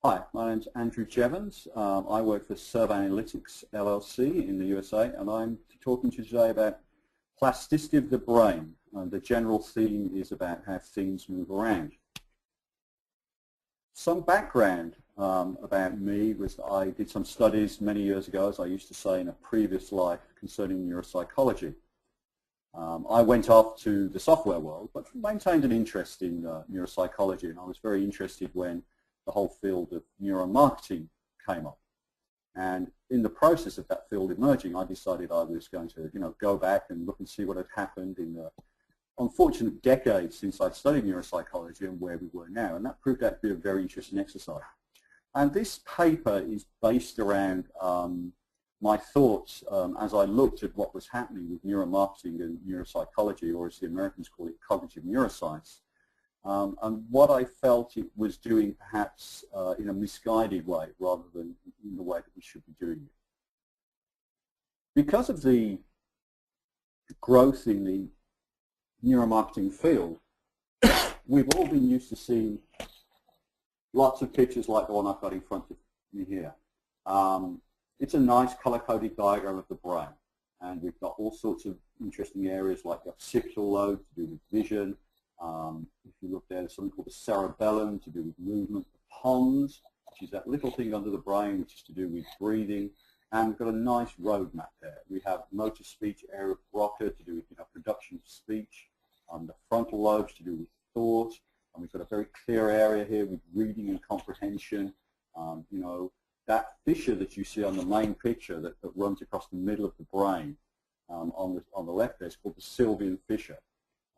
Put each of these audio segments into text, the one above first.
Hi, my name's Andrew Jeavons. I work for Survey Analytics LLC in the USA, and I'm talking to you today about plasticity of the brain. The general theme is about how things move around. Some background about me was that I did some studies many years ago, as I used to say, in a previous life concerning neuropsychology. I went off to the software world, but maintained an interest in neuropsychology, and I was very interested when the whole field of neuromarketing came up. And in the process of that field emerging, I decided I was going to, go back and look and see what had happened in the unfortunate decades since I'd studied neuropsychology and where we were now. And that proved out to be a very interesting exercise. And this paper is based around my thoughts as I looked at what was happening with neuromarketing and neuropsychology, or as the Americans call it, cognitive neuroscience. And what I felt it was doing perhaps in a misguided way rather than in the way that we should be doing it. Because of the growth in the neuromarketing field, we've all been used to seeing lots of pictures like the one I've got in front of me here. It's a nice color-coded diagram of the brain, and we've got all sorts of interesting areas like the occipital lobe to do with vision. If you look there, there's something called the cerebellum to do with movement, the pons, which is that little thing under the brain which is to do with breathing, and we've got a nice roadmap there. We have motor speech area of Broca to do with production of speech, the frontal lobes to do with thought, and we've got a very clear area here with reading and comprehension. That fissure that you see on the main picture that runs across the middle of the brain on the left there is called the Sylvian fissure.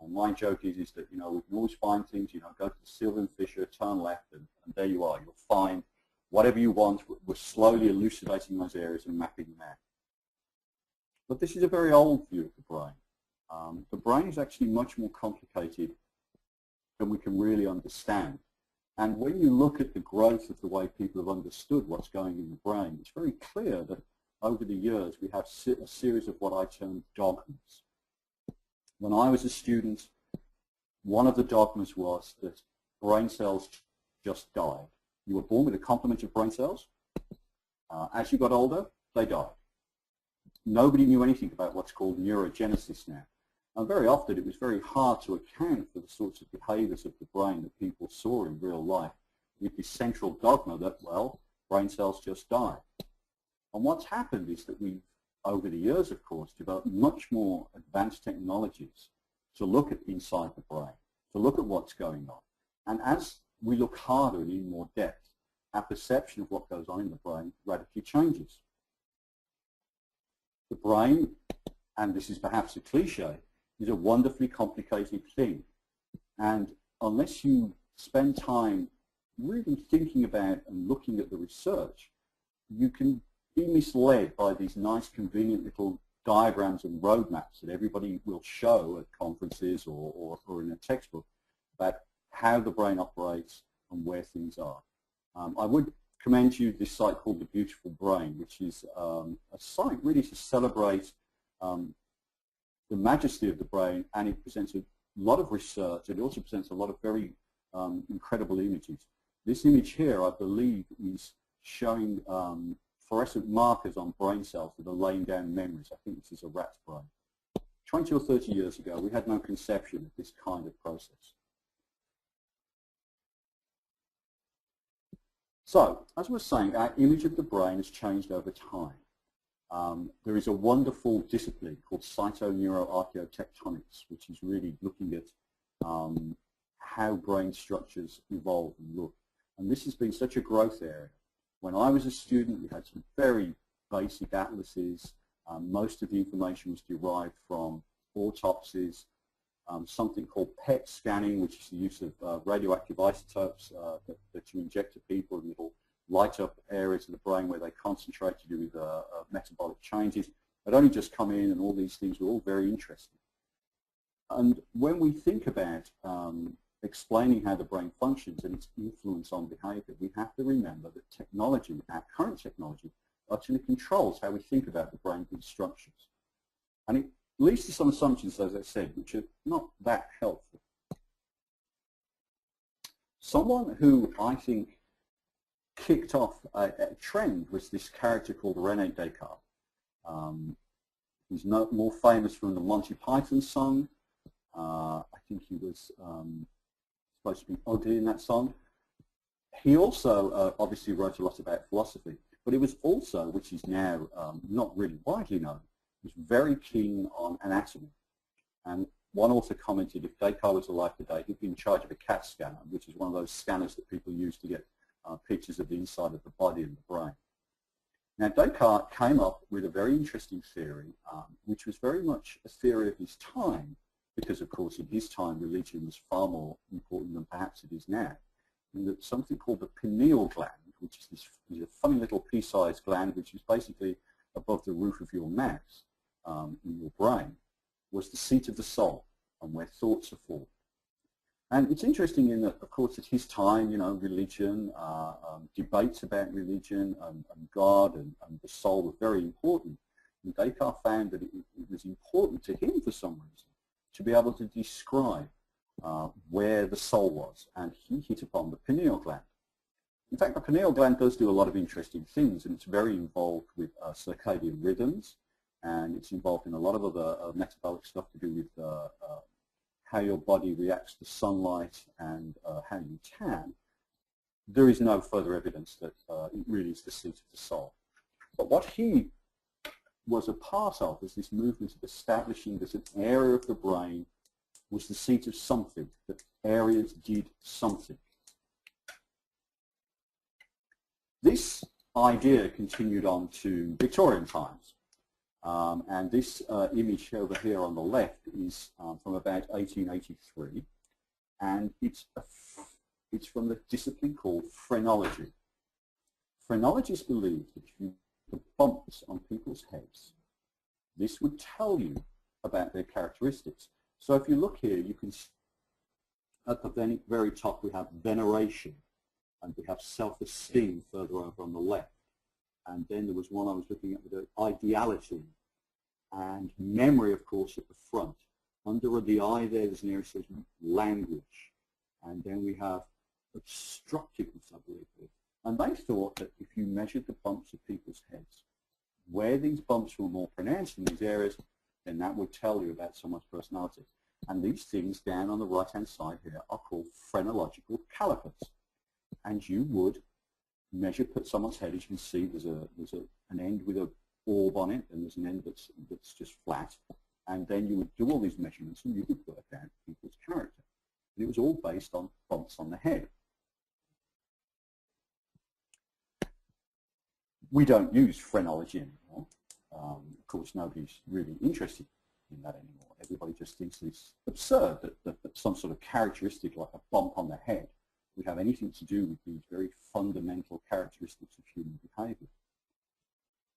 My joke is that, we can always find things, go to the Sylvian fissure, turn left, and there you are. You'll find whatever you want. We're slowly elucidating those areas and mapping them out. But this is a very old view of the brain. The brain is actually much more complicated than we can really understand. And when you look at the growth of the way people have understood what's going in the brain, it's very clear that over the years we have a series of what I term dogmas. When I was a student, one of the dogmas was that brain cells just died. You were born with a complement of brain cells. As you got older, they died. Nobody knew anything about what's called neurogenesis now. And very often it was very hard to account for the sorts of behaviors of the brain that people saw in real life with this central dogma that, well, brain cells just die. And what's happened is that we've, over the years, of course, developed much more advanced technologies to look at inside the brain, to look at what's going on. And as we look harder and in more depth, our perception of what goes on in the brain radically changes. The brain, and this is perhaps a cliche, is a wonderfully complicated thing. And unless you spend time really thinking about and looking at the research, you can be misled by these nice, convenient little diagrams and roadmaps that everybody will show at conferences or in a textbook about how the brain operates and where things are. I would commend you this site called The Beautiful Brain, which is a site really to celebrate the majesty of the brain, and it presents a lot of research. It also presents a lot of very incredible images. This image here, I believe, is showing fluorescent markers on brain cells that are laying down memories. I think this is a rat's brain. 20 or 30 years ago, we had no conception of this kind of process. So, as I was saying, our image of the brain has changed over time. There is a wonderful discipline called cytoneuroarchaeotectonics, which is really looking at how brain structures evolve and look. And this has been such a growth area. When I was a student, we had some very basic atlases. Most of the information was derived from autopsies, something called PET scanning, which is the use of radioactive isotopes that you inject to people, and it'll light up areas of the brain where they concentrate to do with metabolic changes. They'd only just come in, and all these things were all very interesting. And when we think about explaining how the brain functions and its influence on behavior, we have to remember that technology, our current technology, actually controls how we think about the brain's instructions. And it leads to some assumptions, as I said, which are not that helpful. Someone who I think kicked off a trend was this character called René Descartes. He's more famous from the Monty Python song. I think he was supposed to be ugly in that song. He also obviously wrote a lot about philosophy, but he was also, which is now not really widely known, was very keen on anatomy. And one author commented if Descartes was alive today, he'd be in charge of a CAT scanner, which is one of those scanners that people use to get pictures of the inside of the body and the brain. Now, Descartes came up with a very interesting theory, which was very much a theory of his time, because, of course, in his time, religion was far more important than perhaps it is now. And that something called the pineal gland, which is a funny little pea-sized gland, which is basically above the roof of your mouth in your brain, was the seat of the soul and where thoughts are formed. And it's interesting in that, of course, at his time, you know, religion, debates about religion and God and the soul were very important. And Descartes found that it was important to him for some reason to be able to describe where the soul was. And he hit upon the pineal gland. In fact, the pineal gland does do a lot of interesting things, and it's very involved with circadian rhythms, and it's involved in a lot of other metabolic stuff to do with how your body reacts to sunlight and how you tan. There is no further evidence that it really is the seat of the soul. But what he was a part of was this movement of establishing that an area of the brain was the seat of something, that areas did something. This idea continued on to Victorian times. And this image over here on the left is from about 1883, and it's from the discipline called Phrenology. Phrenologists believe that if you put bumps on people's heads, this would tell you about their characteristics. So if you look here, you can see at the very top we have veneration, and we have self-esteem further over on the left. And then there was one I was looking at with ideality and memory, of course, at the front. Under the eye there's an area that says language. And then we have obstructiveness, I believe. And they thought that if you measured the bumps of people's heads, where these bumps were more pronounced in these areas, then that would tell you about someone's personality. And these things down on the right-hand side here are called phrenological calipers. And you would measure, put someone's head, as you can see, there's an end with a orb on it, and there's an end that's just flat, and then you would do all these measurements and you would work out people's character. And it was all based on bumps on the head. We don't use phrenology anymore. Of course, nobody's really interested in that anymore. Everybody just thinks it's absurd that some sort of characteristic like a bump on the head would have anything to do with these very fundamental characteristics of human behavior.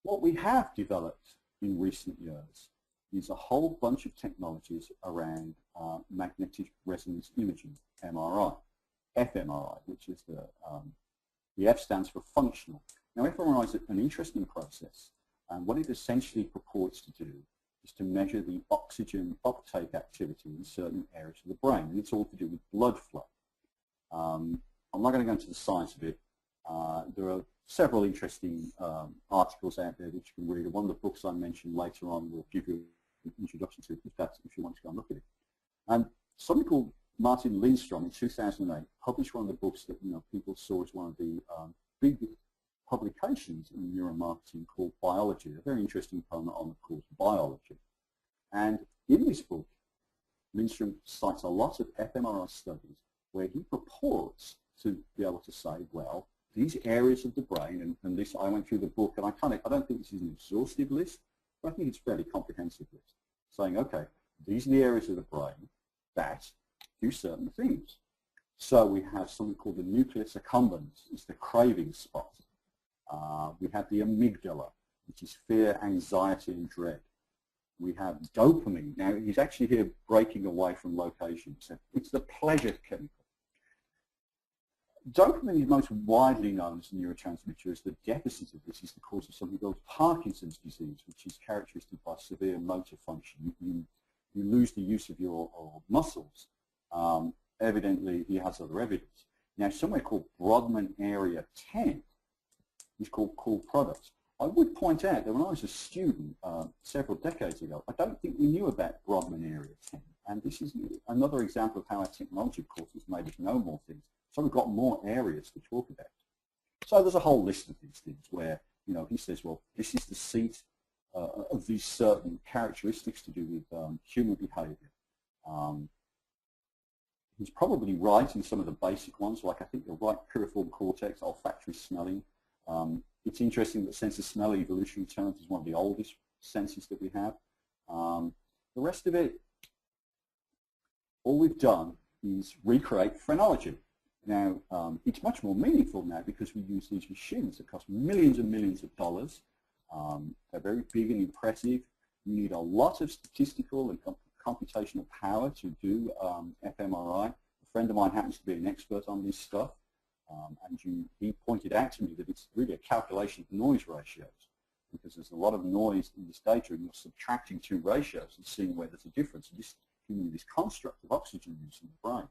What we have developed in recent years is a whole bunch of technologies around magnetic resonance imaging, MRI, FMRI, which is the F stands for functional. Now, FMRI is an interesting process, and what it essentially purports to do is to measure the oxygen uptake activity in certain areas of the brain, and it's all to do with blood flow. I'm not going to go into the science of it. There are several interesting articles out there that you can read. One of the books I mentioned later on will give you an introduction to it if you want to go and look at it. And somebody called Martin Lindstrom in 2008 published one of the books that people saw as one of the big publications in neuromarketing called Biology, a very interesting poem on the course Biology. And in this book, Lindstrom cites a lot of fMRI studies where he purports to be able to say, well, these areas of the brain, and this, I went through the book, and I don't think this is an exhaustive list, but I think it's a fairly comprehensive list, saying, okay, these are the areas of the brain that do certain things. So we have something called the nucleus accumbens, it's the craving spot. We have the amygdala, which is fear, anxiety, and dread. We have dopamine. Now, he's actually here breaking away from locations. It's the pleasure chemical. Dopamine is most widely known as a neurotransmitter, as the deficit of this is the cause of something called Parkinson's disease, which is characteristic by severe motor function. You lose the use of your muscles. Evidently, he has other evidence. Now, somewhere called Brodmann Area 10 is called products. I would point out that when I was a student several decades ago, I don't think we knew about Brodmann Area 10. And this is another example of how our technology course has made us know more things. So we've got more areas to talk about. So there's a whole list of these things where, you know, he says, well, this is the seat of these certain characteristics to do with human behavior. He's probably right in some of the basic ones, like I think the right piriform cortex, olfactory smelling. It's interesting that sense of smell, evolutionary terms, is one of the oldest senses that we have. The rest of it, all we've done is recreate phrenology. Now, it's much more meaningful now because we use these machines that cost millions and millions of dollars. They're very big and impressive. You need a lot of statistical and computational power to do FMRI. A friend of mine happens to be an expert on this stuff, and he pointed out to me that it's really a calculation of noise ratios, because there's a lot of noise in this data, and you're subtracting two ratios and seeing where there's a difference. And this giving you this construct of oxygen use in the brain.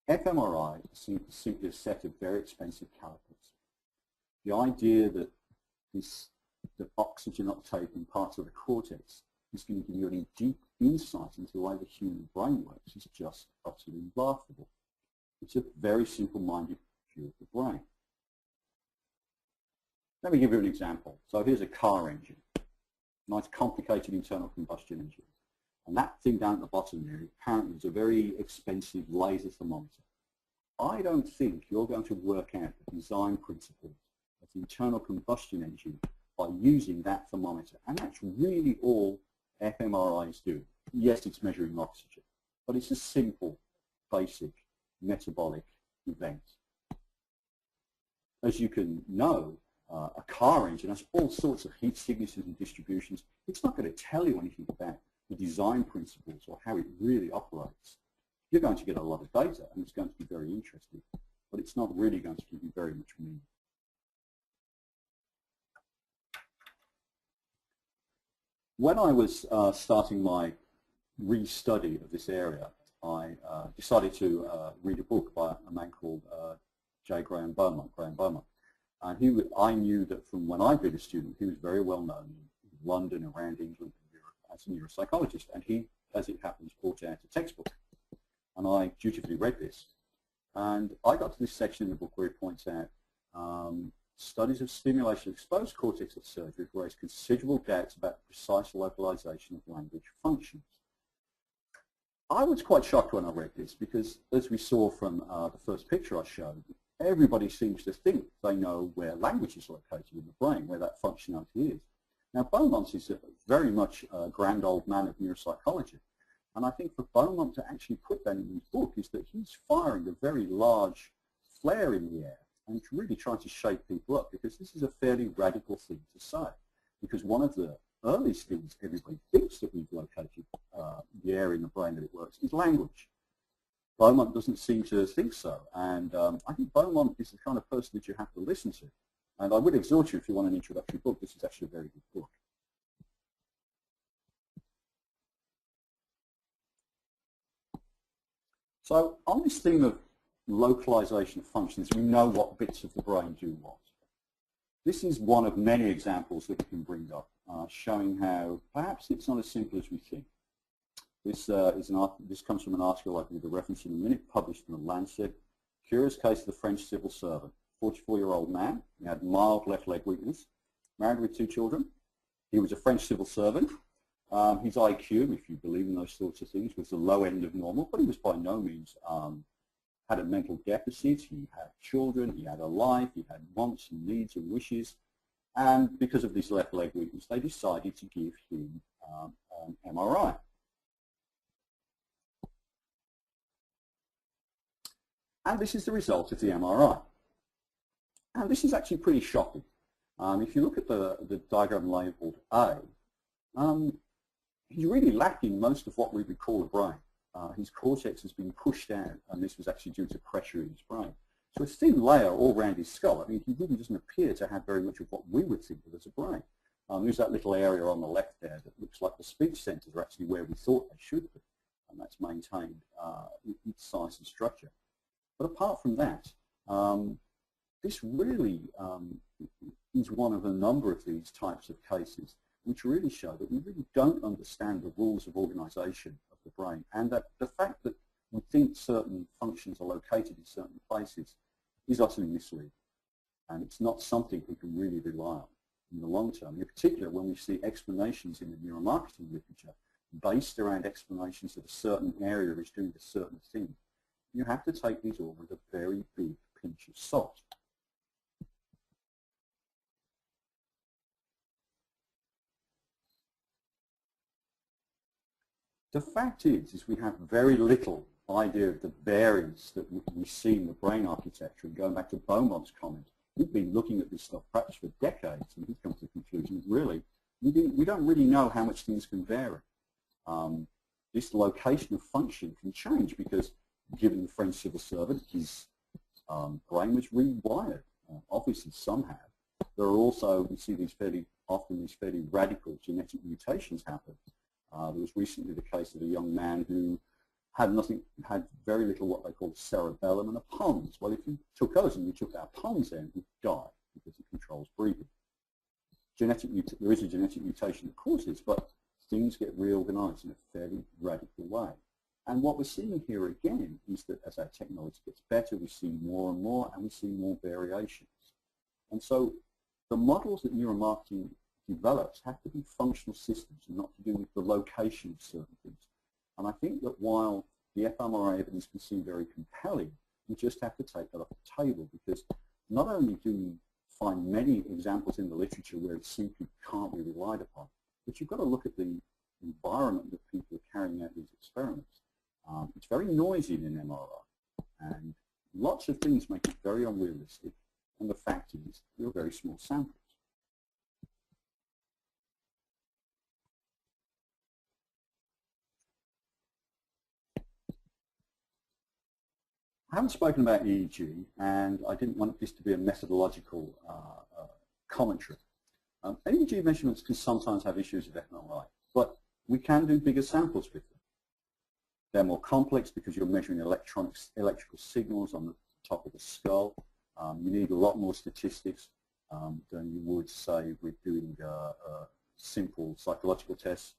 FMRI is simply a set of very expensive calipers. The idea that the oxygen uptake in parts of the cortex is going to give you any deep insight into the way the human brain works is just utterly laughable. It's a very simple-minded view of the brain. Let me give you an example. So here's a car engine, nice complicated internal combustion engine. And that thing down at the bottom there apparently is a very expensive laser thermometer. I don't think you're going to work out the design principles of the internal combustion engine by using that thermometer. And that's really all fMRI is doing. Yes, it's measuring oxygen, but it's a simple, basic metabolic event. As you can know, a car engine has all sorts of heat signatures and distributions. It's not going to tell you anything about the design principles or how it really operates. You're going to get a lot of data, and it's going to be very interesting, but it's not really going to give you very much meaning. When I was starting my re-study of this area, I decided to read a book by a man called Gray and Beaumont. And I knew that from when I'd been a student, he was very well known in London, around England, as a neuropsychologist. And he, as it happens, brought out a textbook. And I dutifully read this. And I got to this section in the book where he points out studies of stimulation of exposed cortex at surgery have raised considerable doubts about the precise localization of language functions. I was quite shocked when I read this because, as we saw from the first picture I showed, everybody seems to think they know where language is located in the brain, where that functionality is. Now, Beaumont is very much a grand old man of neuropsychology. And I think for Beaumont to actually put that in his book is that he's firing a very large flare in the air and really trying to shake people up, because this is a fairly radical thing to say. Because one of the earliest things everybody thinks that we've located the area in the brain that it works is language. Beaumont doesn't seem to think so. And I think Beaumont is the kind of person that you have to listen to. And I would exhort you, if you want an introductory book, this is actually a very good book. So on this theme of localization of functions, we know what bits of the brain do what. This is one of many examples that we can bring up, showing how perhaps it's not as simple as we think. This comes from an article I can give a reference in a minute, published in The Lancet. Curious case of the French civil servant. 44-year-old man. He had mild left leg weakness, married with 2 children. He was a French civil servant. His IQ, if you believe in those sorts of things, was the low end of normal, but he was by no means had a mental deficit. He had children, he had a life, he had wants and needs and wishes. And because of this left leg weakness, they decided to give him an MRI. And this is the result of the MRI. And this is actually pretty shocking. If you look at the diagram labeled A, he's really lacking most of what we would call a brain. His cortex has been pushed out, and this was actually due to pressure in his brain. So a thin layer all around his skull. I mean, he really doesn't appear to have very much of what we would think of as a brain. There's that little area on the left there that looks like the speech centers are actually where we thought they should be, and that's maintained its size and structure. But apart from that, this really is one of a number of these types of cases which really show that we really don't understand the rules of organization of the brain, and that the fact that we think certain functions are located in certain places is utterly misleading. And it's not something we can really rely on in the long term, in particular when we see explanations in the neuromarketing literature based around explanations that a certain area is doing a certain thing. You have to take these all with a very big pinch of salt. The fact is we have very little idea of the variance that we see in the brain architecture. And going back to Beaumont's comment, we've been looking at this stuff perhaps for decades, and he's come to the conclusion that really, we don't really know how much things can vary. This location of function can change because, given the French civil servant, his brain was rewired. Obviously, some have. There are also, we see these fairly radical genetic mutations happen. There was recently the case of a young man who had very little what they call a cerebellum and a pons. Well, if you took those and you took our pons in, he'd die because it controls breathing. There is a genetic mutation that causes this, but things get reorganized in a fairly radical way. And what we're seeing here again is that as our technology gets better, we see more and more, and we see more variations. And so the models that neuromarketing develops have to be functional systems and not to do with the location of certain things. And I think that while the fMRI evidence can seem very compelling, we just have to take that off the table, because not only do we find many examples in the literature where it simply can't be relied upon, but you've got to look at the environment that people are carrying out these experiments. It's very noisy in an MRI, and lots of things make it very unrealistic, and the fact is they're very small samples. I haven't spoken about EEG, and I didn't want this to be a methodological commentary. EEG measurements can sometimes have issues with FMRI, but we can do bigger samples with them. They're more complex because you're measuring electrical signals on the top of the skull. You need a lot more statistics than you would, say, with doing simple psychological tests.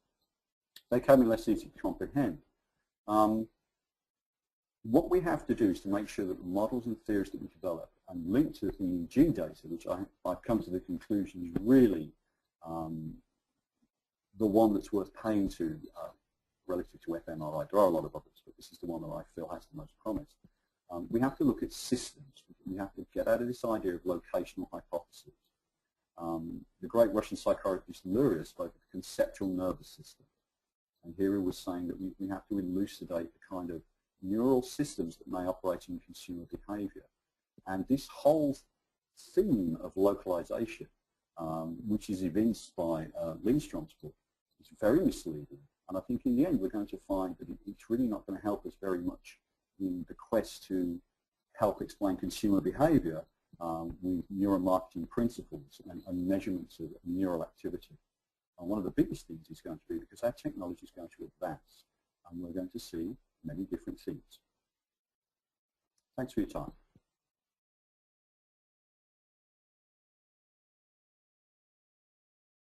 They can be less easy to comprehend. What we have to do is to make sure that the models and theories that we develop and link to the EEG data, which I've come to the conclusion is really the one that's worth paying to relative to FMRI. There are a lot of others, but this is the one that I feel has the most promise. We have to look at systems. We have to get out of this idea of locational hypotheses. The great Russian psychiatrist Luria spoke of the conceptual nervous system. And here he was saying that we have to elucidate the kind of neural systems that may operate in consumer behavior. And this whole theme of localization, which is evinced by Lindstrom's book, is very misleading. And I think in the end we're going to find that it's really not going to help us very much in the quest to help explain consumer behavior with neuromarketing principles and measurements of neural activity. And one of the biggest things is going to be because our technology is going to advance and we're going to see many different things. Thanks for your time.